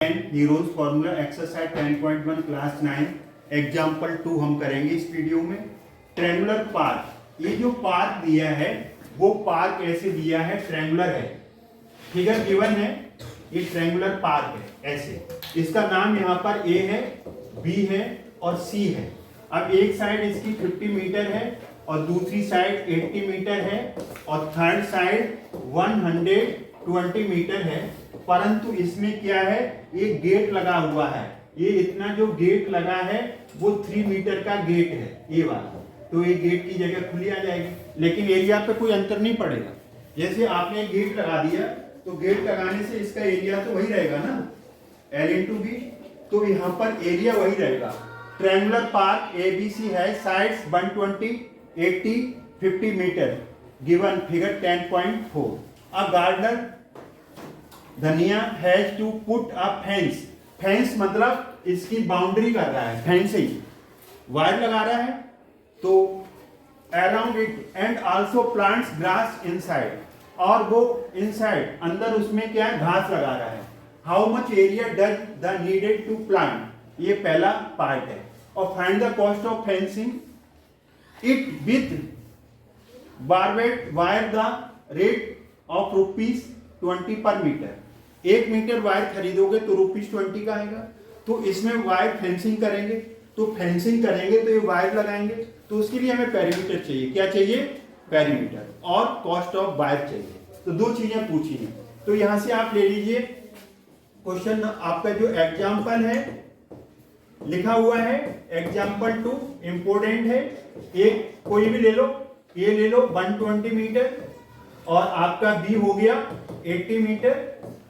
Heroes formula exercise 10.1 class 9 example 2 हम करेंगे इस वीडियो में। ट्रायंगुलर पार्क, ये जो पार्क दिया है वो पार्क ऐसे दिया है, ट्रायंगुलर है, फिगर गिवन है, ये ट्रायंगुलर पार्क है ऐसे। इसका नाम यहाँ पर ए है, बी है और सी है। अब एक साइड इसकी 50 मीटर है और दूसरी साइड 80 मीटर है और थर्ड साइड 120 मीटर है। परंतु इसमें क्या है, ये गेट लगा हुआ है, ये इतना जो गेट लगा है वो 3 मीटर का गेट है ये वाला, तो ये गेट की जगह खुली आ जाएगी, लेकिन एरिया पे कोई अंतर नहीं पड़ेगा। जैसे आपने गेट लगा दिया तो गेट लगाने से इसका एरिया तो वही रहेगा ना, L इंटू बी, तो यहाँ पर एरिया वही रहेगा। ट्रायंगुलर पार्क ABC है, sides 120, 80, 50 meter, given figure 10.4। A gardener Dhaniya has to put a fence, fence मतलब इसकी बाउंड्री कर रहा है, फेंसिंग वायर लगा रहा है, तो around it and also plants grass inside, और वो इनसाइड अंदर उसमें क्या है, घास लगा रहा है। How much area does the needed to plant, ये पहला पार्ट है। और find the cost of fencing it with barbed wire the rate of ₹20 per metre. 1 metre wire खरीदोगे तो ₹20 का आएगा। तो इसमें वायर फेंसिंग करेंगे, तो फेंसिंग करेंगे तो ये वायर लगाएंगे, तो उसके लिए हमें पेरीमीटर चाहिए। क्या चाहिए? पेरीमीटर और कॉस्ट ऑफ वायर चाहिए। तो दो चीजें पूछी हैं। तो यहां से आप ले लीजिए क्वेश्चन, आपका जो एग्जाम्पल है लिखा हुआ है एग्जाम्पल 2, इंपोर्टेंट है। एक कोई भी ले लो, ये ले लो 120 मीटर और आपका बी हो गया 80 मीटर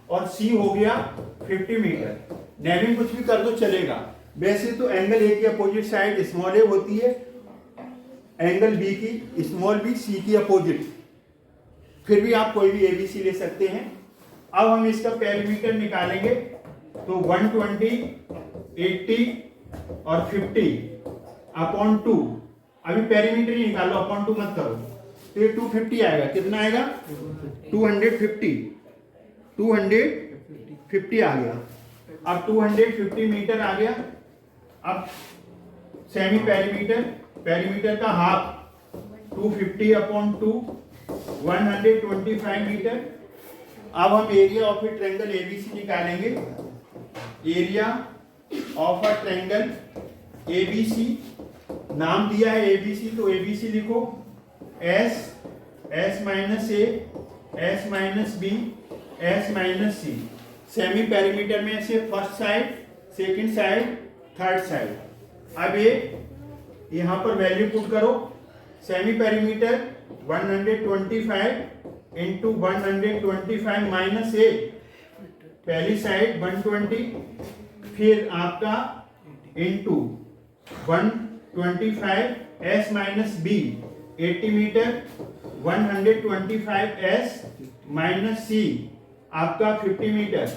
और सी हो गया 50 मीटर। नेमिंग कुछ भी कर दो चलेगा। वैसे तो एंगल ए की अपोजिट साइड स्मॉल ए होती है, एंगल बी की स्मॉल बी, सी की अपोजिट, फिर भी आप कोई भी एबीसी ले सकते हैं। अब हम इसका पेरीमीटर निकालेंगे तो 120, 80 और 50 अपॉन 2। अभी पेरीमीटर ही निकालो, अपॉन 2 मत करो, तो ये 250 आएगा। कितना आएगा? 250 आ गया। अब 250 मीटर आ गया। अब सेमी पेरीमीटर, पेरीमीटर का हाफ 250 अपॉन 2, 125 मीटर। अब हम area of a triangle ABC निकालेंगे। Area of a triangle ABC, नाम दिया है एबीसी, तो एबीसी लिखो s, s minus a, s minus b, s minus c. Semi perimeter में से first side, second side, third side. अब ये यहां पर वैल्यू पुट करो। Semi perimeter 125 into 125 minus a, पहली साइड 120, फिर आपका into 125 s minus b 80 metre, 125 s minus c आपका 50 मीटर।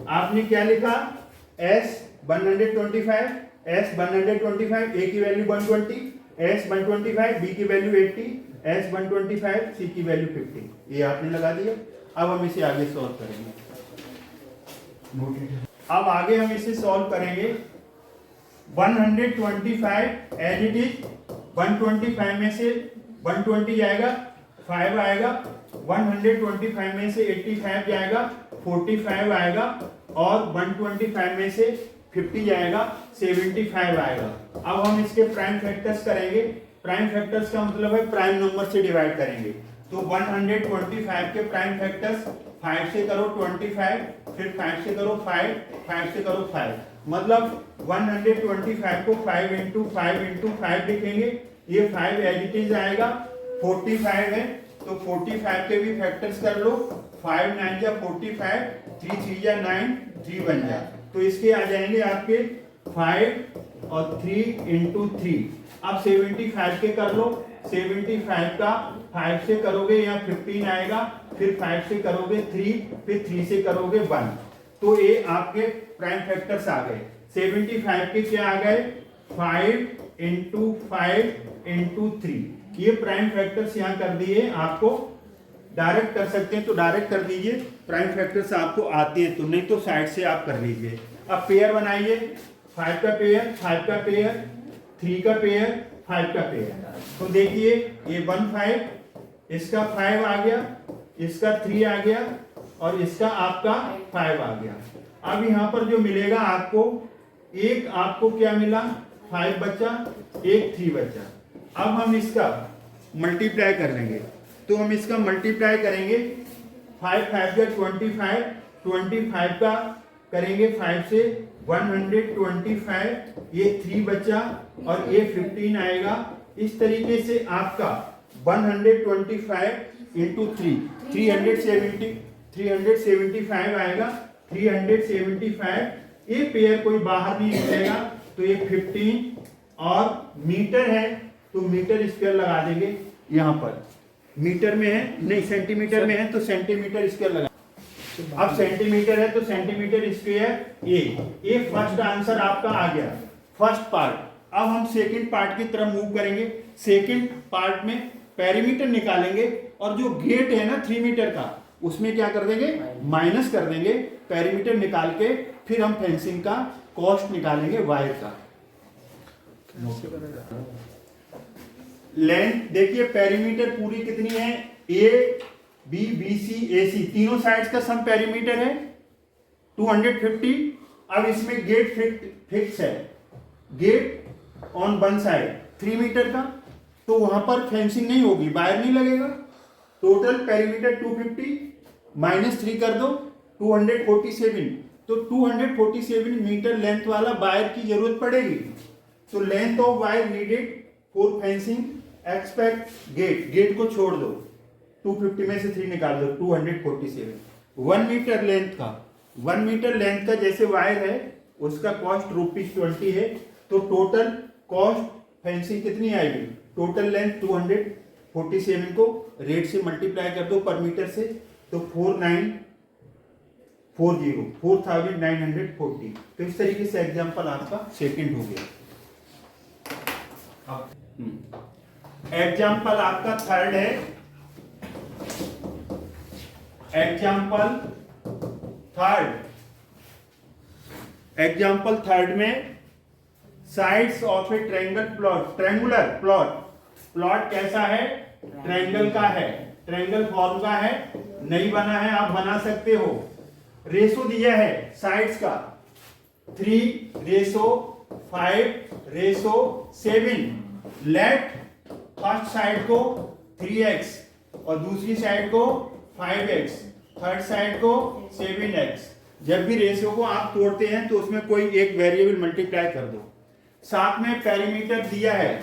आपने क्या लिखा? एस 125, एस 125, ए की वैल्यू 120, एस 125, बी की वैल्यू 80, एस 125, सी की वैल्यू 50, ये आपने लगा दिया। अब हम इसे आगे सॉल्व करेंगे। अब आगे हम इसे सॉल्व करेंगे। 125 एज इट इज, 125 में से 120 जाएगा, 5 आएगा, 125 में से 85 जाएगा, 45 आएगा, और 125 में से 50 जाएगा, 75 आएगा। अब हम इसके प्राइम फैक्टर्स करेंगे। प्राइम फैक्टर्स का मतलब है प्राइम नंबर से डिवाइड करेंगे। तो 125 के प्राइम फैक्टर्स 5 से करो 25, फिर 5 से करो 5, 5 से करो 5, मतलब 125 को 5 इंटू 5 इंटू 5 लिखेंगे। ये 5 एज इट इज आएगा। 45 है तो 45 के भी फैक्टर्स कर लो। 5 9 जा 45, 3 3 जा 9, 3 बन जा, तो इसके आ जाएंगे आपके 5 और 3 इंटू 3। अब 75 के कर लो। 75 का 5 से करोगे यहाँ 15 आएगा, फिर 5 से करोगे 3, फिर 3 से करोगे 1, तो ये आपके प्राइम फैक्टर्स आ गए। 75 के क्या आ गए? 5 इंटू 5 इंटू 3, ये प्राइम फैक्टर्स यहाँ कर दिए आपको डायरेक्ट कर सकते हैं तो डायरेक्ट कर दीजिए, प्राइम फैक्टर से आपको आते हैं तो, नहीं तो साइड से आप कर लीजिए। अब पेयर बनाइए, 5 का पेयर, 5 का पेयर, 3 का पेयर, 5 का पेयर। तो देखिए ये 1 5, इसका 5 आ गया, इसका 3 आ गया और इसका आपका 5 आ गया। अब यहाँ पर जो मिलेगा आपको, एक आपको क्या मिला, 5 बचा, एक 3 बचा। अब हम इसका मल्टीप्लाई कर लेंगे, तो हम इसका मल्टीप्लाई करेंगे, 5 5 का 25, 25 का करेंगे 5 से 125, ये 3 बचा और ये 15 आएगा। इस तरीके से आपका 125 इंटू 375 आएगा, 375। ये पेयर कोई बाहर नहीं निकलेगा तो ये 15 और मीटर है तो मीटर स्क्वायर लगा देंगे। यहाँ पर मीटर में है, नहीं सेंटीमीटर में है तो सेंटीमीटर स्क्वायर लगा। अब सेंटीमीटर है तो सेंटीमीटर स्क्वायर ये फर्स्ट आंसर आपका आ गया, फर्स्ट पार्ट। अब हम सेकंड पार्ट की तरफ मूव करेंगे। सेकंड पार्ट में पेरीमीटर निकालेंगे और जो गेट है ना 3 मीटर का, उसमें क्या कर देंगे, माइनस कर देंगे पेरीमीटर निकाल के। फिर हम फेंसिंग का कॉस्ट निकालेंगे वायर का। लेंथ देखिए, पेरीमीटर पूरी कितनी है, ए बी बी सी ए सी, तीनों साइड्स का सम पेरीमीटर है 250। अब इसमें गेट फिक्स है, gate on one side 3 metre का, तो वहां पर फेंसिंग नहीं होगी, वायर नहीं लगेगा। टोटल पेरीमीटर 250 माइनस 3 कर दो 247, तो 247 मीटर लेंथ वाला वायर की जरूरत पड़ेगी। तो length of wire needed for fencing expect gate को छोड़ दो, 250 में से 3 निकाल दो, 247। 1 मीटर लेंथ का, 1 मीटर लेंथ का जैसे वायर है उसका कॉस्ट ₹20 है। तो टोटल कॉस्ट फेंसिंग कितनी आएगी, टोटल लेंथ 247 को रेट से मल्टीप्लाई कर दो पर मीटर से, तो 4940। तो इस तरीके से एग्जांपल आपका सेकंड हो गया। एग्जांपल आपका थर्ड है। एग्जांपल थर्ड में sides of A triangular plot कैसा है, ट्रायंगल का है, ट्रायंगल फॉर्म का है, नहीं बना है, आप बना सकते हो। रेशो दिया है साइड्स का 3:5:7। लेट फर्स्ट साइड को 3x और दूसरी साइड को 5x, थर्ड साइड को 7x। जब भी रेशियो को आप तोड़ते हैं तो उसमें कोई एक वेरिएबल मल्टीप्लाई कर दो। साथ में पेरीमीटर दिया है,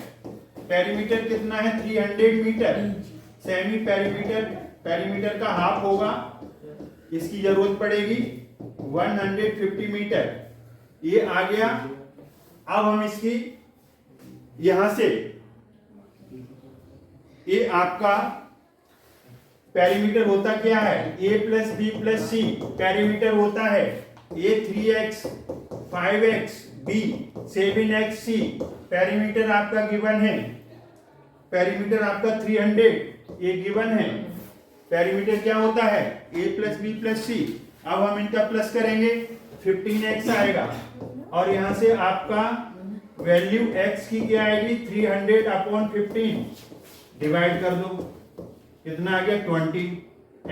पेरीमीटर कितना है 300 मीटर। सेमी पेरीमीटर का हाफ होगा, इसकी जरूरत पड़ेगी 150 मीटर। ये आ गया। अब हम इसकी यहां से, ये आपका पेरीमीटर होता क्या है, a plus b plus c perimeter होता है। a 3x 5x b 7x c perimeter आपका गिवन है। पेरीमीटर आपका 300 ये गिवन है। पेरीमीटर क्या होता है, a प्लस बी प्लस सी। अब हम इनका प्लस करेंगे 15x आएगा और यहां से आपका वैल्यू x की क्या आएगी 300/15 डिवाइड कर दो, कितना आ गया 20।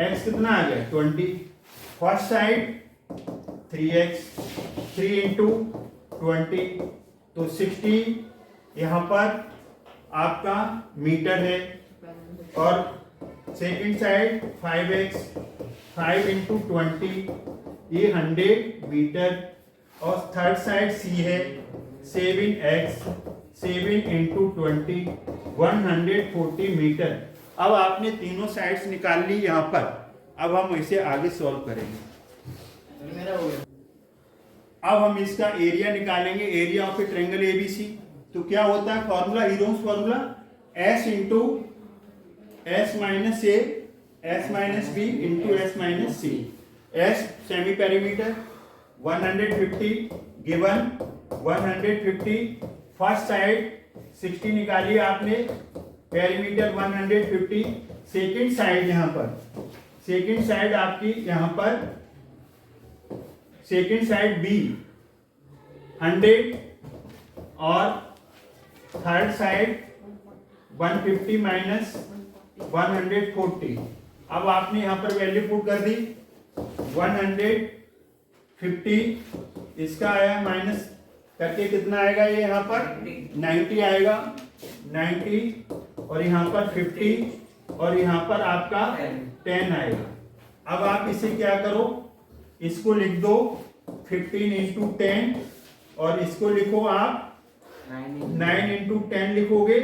x कितना आ गया 20। फर्स्ट साइड 3x, 3 into 20 तो 60 यहां पर आपका मीटर है। और सेकंड साइड 5x, 5 into 20 ये 100 मीटर। और थर्ड साइड c है 7x, 7 into 20 140 मीटर। अब आपने तीनों साइड्स निकाल ली यहाँ पर। अब हम इसे आगे सॉल्व करेंगे। अब हम इसका एरिया निकालेंगे, area of a triangle ABC. तो क्या होता है formula, heroes formula, s into s minus a s minus b into s minus c। s semi perimeter 150 given 150। First side 60 निकाली आपने, पेरीमीटर 150 सेकेंड साइड यहाँ पर, सेकेंड साइड आपकी यहाँ पर, सेकेंड साइड बी 100 और थर्ड साइड 150 माइनस 140। अब आपने यहाँ पर वैल्यू पुट कर दी 150, इसका आया माइनस करके कितना आएगा, ये यहाँ पर 90 आएगा, 90 और यहाँ पर 50 और यहाँ पर आपका 10 आएगा। अब आप इसे क्या करो, इसको लिख दो 15 इंटू 10 और इसको लिखो आप 9 इंटू 10 लिखोगे,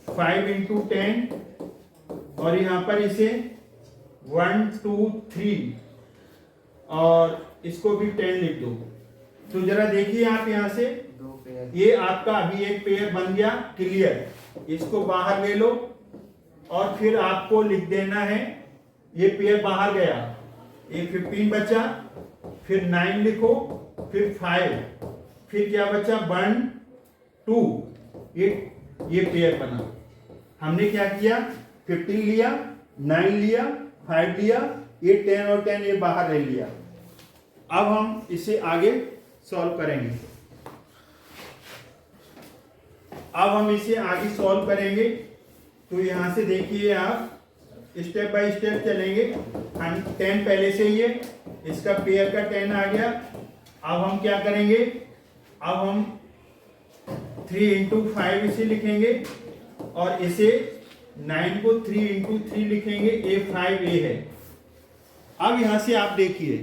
5 इंटू 10 और यहाँ पर इसे 1 2 3 और इसको भी 10 लिख दो। तो जरा देखिए आप यहाँ से, ये आपका अभी एक पेयर बन गया क्लियर। इसको बाहर ले लो और फिर आपको लिख देना है, ये पेयर बाहर गया, ये 15 बचा, फिर 9 लिखो, फिर 5, फिर क्या बचा 1 2, ये पेयर बना। हमने क्या किया, 15 लिया, 9 लिया, 5 लिया, ये 10 और 10 ये बाहर ले लिया। अब हम इसे आगे सॉल्व करेंगे। अब हम इसे आगे सॉल्व करेंगे तो यहां से देखिए आप स्टेप बाय स्टेप चलेंगे। 10 पहले से ही है, इसका पेयर का 10 आ गया। अब हम क्या करेंगे, अब हम 3 इंटू 5 इसे लिखेंगे और इसे 9 को 3 इंटू 3 लिखेंगे, ये 5a है। अब यहां से आप देखिए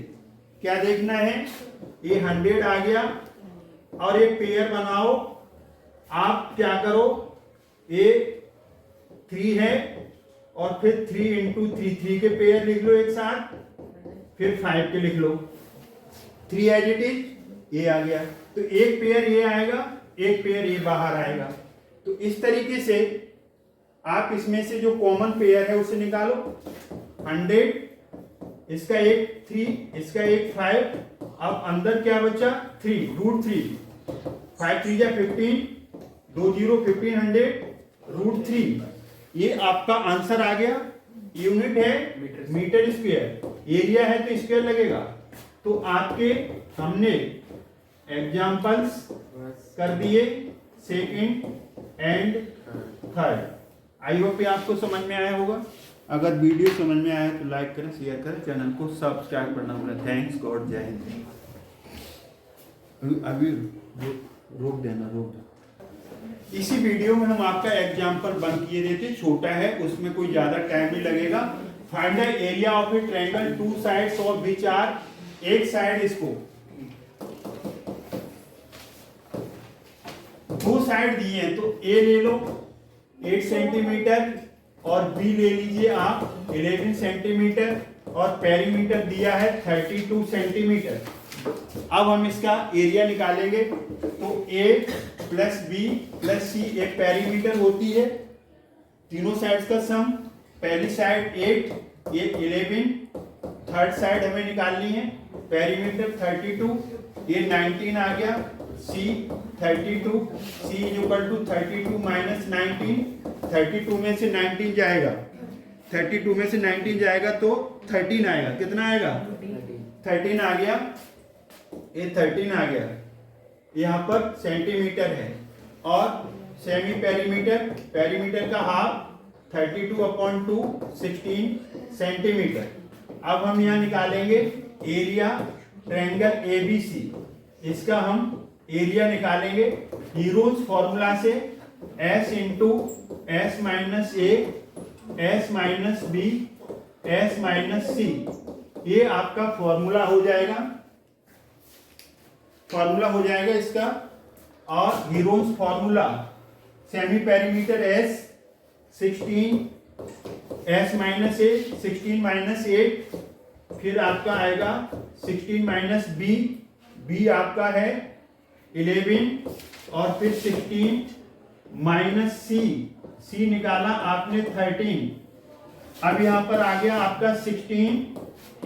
क्या देखना है, ये 100 आ गया और एक पेयर बनाओ। आप क्या करो, ये 3 है और फिर 3 इंटू 3 के पेयर लिख लो एक साथ, फिर 5 के लिख लो, 3 एज इट इज, ये आ गया। तो एक पेयर ये आएगा, एक पेयर ये बाहर आएगा। तो इस तरीके से आप इसमें से जो कॉमन पेयर है उसे निकालो। 100, इसका एक 3, इसका एक 5, अब अंदर क्या बचा 3, रूट 3, 5 3 जा 15, 2 0 1500 रूट 3। ये आपका आंसर आ गया। यूनिट है मीटर स्क्वायर, एरिया है तो स्क्वायर लगेगा। तो आपके हमने एग्जाम्पल्स कर दिए second and third. I hope आपको समझ में आया होगा। अगर वीडियो समझ में आया तो लाइक करें, शेयर करें, चैनल को सब्सक्राइब करना भूलें। थैंक्स गॉड, जय हिंद। अभी रोक देना। इसी वीडियो में हम आपका एग्जाम्पल बंद किए देते, छोटा है, उसमें कोई ज्यादा टाइम नहीं लगेगा। Find the area of a triangle, 2 sides of which are, एक साइड इसको 2 साइड दिए हैं तो ए ले लो 8 सेंटीमीटर और बी ले लीजिए आप 11 सेंटीमीटर और पेरीमीटर दिया है 32 सेंटीमीटर। अब हम इसका एरिया निकालेंगे तो ए प्लस बी प्लस सी एक पेरीमीटर होती है, तीनों साइड्स का सम। पहली साइड 8, ये 11, थर्ड साइड हमें निकालनी है, पेरीमीटर 32, ये 19 आ गया, सी 32, सी इज इक्वल टू 32 माइनस 19, 32 में से 19 जाएगा, 32 में से 19 जाएगा तो 13 आएगा। कितना आएगा 13 आ गया, ये 13 आ गया। यहाँ पर सेंटीमीटर है और सेमी पेरीमीटर, पेरीमीटर का हाफ 32/2 16 सेंटीमीटर। अब हम यहाँ निकालेंगे एरिया ट्रायंगल एबीसी, इसका हम एरिया निकालेंगे हीरोज फॉर्मूला से, s into s minus a, s minus b, s minus c, ये आपका फॉर्मूला हो जाएगा, इसका। और Hero's formula semi perimeter s 16, s minus a 16 minus 8, फिर आपका आएगा 16 माइनस बी, बी आपका है 11 और फिर 16 माइनस सी, सी निकाला आपने 13। अब यहाँ पर आ गया आपका 16,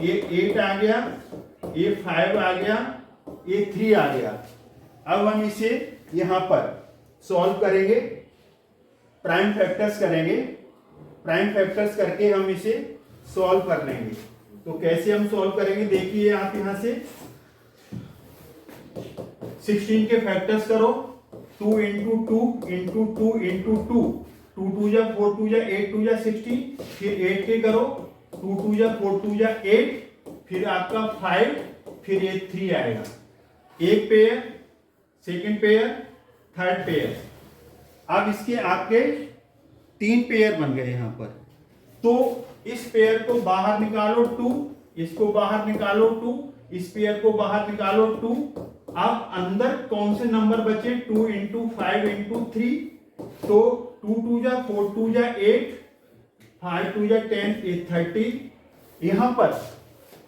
ये 8 आ गया, ये 5 आ गया, ये 3 आ गया। अब हम इसे यहाँ पर सॉल्व करेंगे, प्राइम फैक्टर्स करेंगे। प्राइम फैक्टर्स करके हम इसे सॉल्व कर लेंगे। तो कैसे हम सॉल्व करेंगे, देखिए आप यहां से 16 के फैक्टर्स करो, 2 इंटू 2 इंटू 2 इंटू 2, 2 2 जा 4 2 जा 8 2 जा 16, फिर 8 के करो, 2 2 जा 4 2 जा 8, फिर आपका 5, फिर ये 3 आएगा, एक pair, second pair, third pair. अब इसके आपके 3 पेयर बन गए यहां पर। तो इस पेयर को बाहर निकालो 2, इसको बाहर निकालो 2, इस पेयर को बाहर निकालो 2। अब अंदर कौन से नंबर बचे, 2 इंटू 5 इंटू 3, तो 2 2 जा 4 2 जा 8, 5 2 जा 10, 30। यहां पर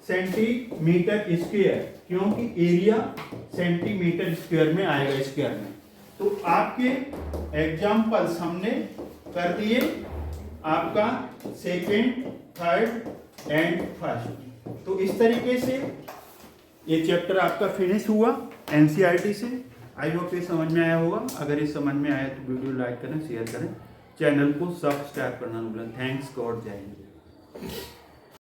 सेंटीमीटर स्क्वायर, क्योंकि एरिया सेंटीमीटर स्क्वायर में आएगा, स्क्वायर में। तो आपके एग्जाम्पल्स हमने कर दिए, आपका सेकेंड, थर्ड एंड फर्स्ट। तो इस तरीके से ये चैप्टर आपका फिनिश हुआ एनसीईआरटी से। आई होप ये समझ में आया होगा। अगर ये समझ में आया तो वीडियो लाइक करें, शेयर करें, चैनल को सब्सक्राइब करना ना भूलें। थैंक्स गॉड, जय हिंद।